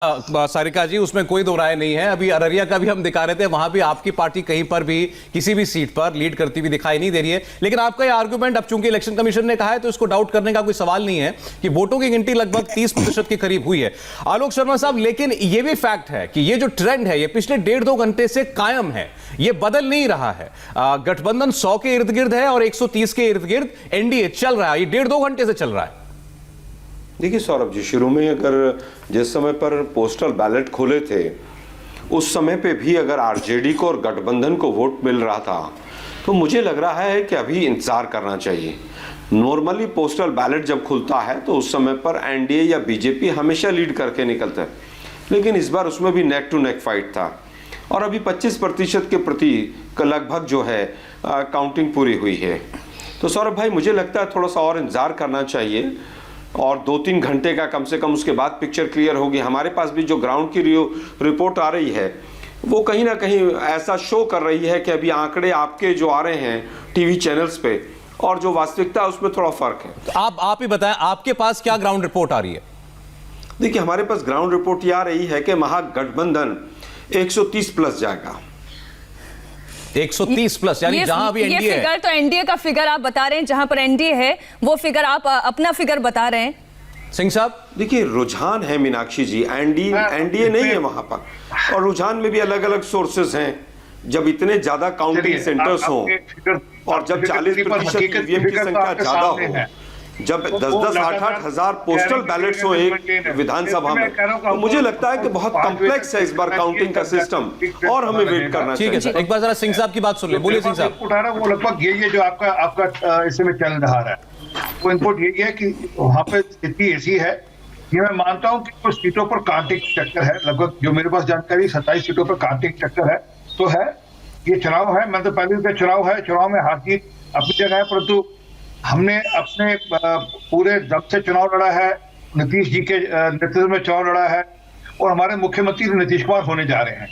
सारिका जी, उसमें कोई दो राय नहीं है। अभी अररिया का भी हम दिखा रहे थे, वहां भी आपकी पार्टी कहीं पर भी किसी भी सीट पर लीड करती हुई दिखाई नहीं दे रही है। लेकिन आपका ये आर्गुमेंट, अब चूंकि इलेक्शन कमीशन ने कहा है तो इसको डाउट करने का कोई सवाल नहीं है कि वोटों की गिनती लगभग 30% के करीब हुई है। आलोक शर्मा साहब, लेकिन ये भी फैक्ट है कि ये जो ट्रेंड है ये पिछले 1.5-2 घंटे से कायम है, ये बदल नहीं रहा है। गठबंधन 100 के इर्द गिर्द है और 130 के इर्द गिर्द एनडीए चल रहा है। ये 1.5-2 घंटे से चल रहा है। देखिए सौरभ जी, शुरू में अगर जिस समय पर पोस्टल बैलेट खोले थे उस समय पे भी अगर आरजेडी को और गठबंधन को वोट मिल रहा था तो मुझे लग रहा है कि अभी इंतजार करना चाहिए। नॉर्मली पोस्टल बैलेट जब खुलता है तो उस समय पर एनडीए या बीजेपी हमेशा लीड करके निकलता है, लेकिन इस बार उसमें भी नेक टू नेक फाइट था और अभी 25% के प्रति लगभग जो है काउंटिंग पूरी हुई है। तो सौरभ भाई, मुझे लगता है थोड़ा सा और इंतजार करना चाहिए और 2-3 घंटे का कम से कम, उसके बाद पिक्चर क्लियर होगी। हमारे पास भी जो ग्राउंड की रिपोर्ट आ रही है वो कहीं ना कहीं ऐसा शो कर रही है कि अभी आंकड़े आपके जो आ रहे हैं टीवी चैनल्स पे और जो वास्तविकता है उसमें थोड़ा फर्क है। तो आप ही बताएं, आपके पास क्या ग्राउंड रिपोर्ट आ रही है? देखिए, हमारे पास ग्राउंड रिपोर्ट ये आ रही है कि महागठबंधन 130 प्लस जाएगा। 130 प्लस, यानी जहां अभी एनडीए है। फिगर तो एनडीए का फिगर आप बता रहे हैं, जहां पर एनडीए है वो फिगर आप अपना फिगर बता रहे हैं। सिंह साहब, देखिए रुझान है मीनाक्षी जी, एनडीए नहीं है वहां पर, और रुझान में भी अलग अलग सोर्सेस हैं। जब इतने ज्यादा काउंटिंग सेंटर्स हो और जब 40% ईवीएम की संख्या ज्यादा हो, जब 10-10, 8-8 हजार पोस्टल बैलेट्स हो एक विधानसभा में, तो मुझे लगता है कि बहुत कॉम्प्लेक्स है इस बार काउंटिंग का सिस्टम और हमें वेट करना चाहिए। ठीक है, एक बार जरा सिंह साहब की बात सुन ले। बोलिए सिंह साहब। उठा रहा वो लगभग यही है जो आपका इसमें चल रहा है। वो इनपुट यही है कि वहाँ पे स्थिति ऐसी है कि मैं मानता हूँ कि कुछ सीटों पर कांटे की टक्कर है। लगभग जो मेरे पास जानकारी 27 सीटों पर कांटे की टक्कर है। तो है, ये चुनाव है, मैं तो पहले का चुनाव है, चुनाव में हार जीत अपनी जगह है, परंतु हमने अपने पूरे दम से चुनाव लड़ा है। नीतीश जी के नेतृत्व में चुनाव लड़ा है और हमारे मुख्यमंत्री नीतीश कुमार होने जा रहे हैं।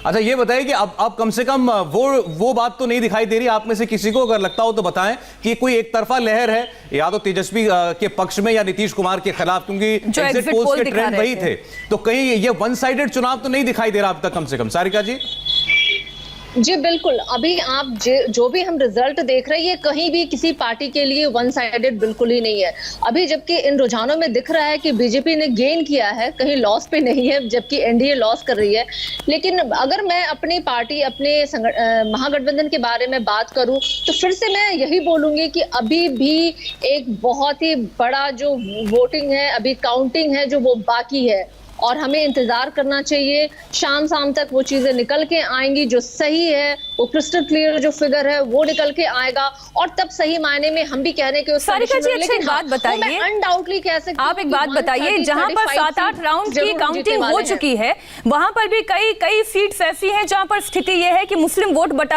अच्छा, ये बताइए कि अब कम से कम वो बात तो नहीं दिखाई दे रही आप में से किसी को, अगर लगता हो तो बताएं कि कोई एक तरफा लहर है या तो तेजस्वी के पक्ष में या नीतीश कुमार के खिलाफ, क्योंकि एग्जिट पोल्स के ट्रेंड वही थे। तो कहीं ये वन साइडेड चुनाव तो नहीं दिखाई दे रहा अब तक, कम से कम। सारिका जी जी बिल्कुल, अभी आप जो भी हम रिजल्ट देख रहे हैं कहीं भी किसी पार्टी के लिए वन साइडेड बिल्कुल ही नहीं है। अभी जबकि इन रुझानों में दिख रहा है कि बीजेपी ने गेन किया है, कहीं लॉस पे नहीं है, जबकि एनडीए लॉस कर रही है। लेकिन अगर मैं अपनी पार्टी, अपने महागठबंधन के बारे में बात करूं तो फिर से मैं यही बोलूंगी कि अभी भी एक बहुत ही बड़ा जो वोटिंग है, अभी काउंटिंग है जो वो बाकी है और हमें इंतजार करना चाहिए। शाम तक वो चीजें निकल के आएंगी जो सही है, वो क्रिस्टल क्लियर जो फिगर है वो निकल के आएगा और तब सही मायने में हम भी कह रहे हैं कि सारिका जी, लेकिन बात बताइए, अनडाउटली कह सकते आप एक बात बताइए, जहां पर 7-8 राउंड की काउंटिंग हो चुकी है वहां पर भी कई सीट्स ऐसी हैं जहां पर स्थिति यह है कि मुस्लिम वोट बटा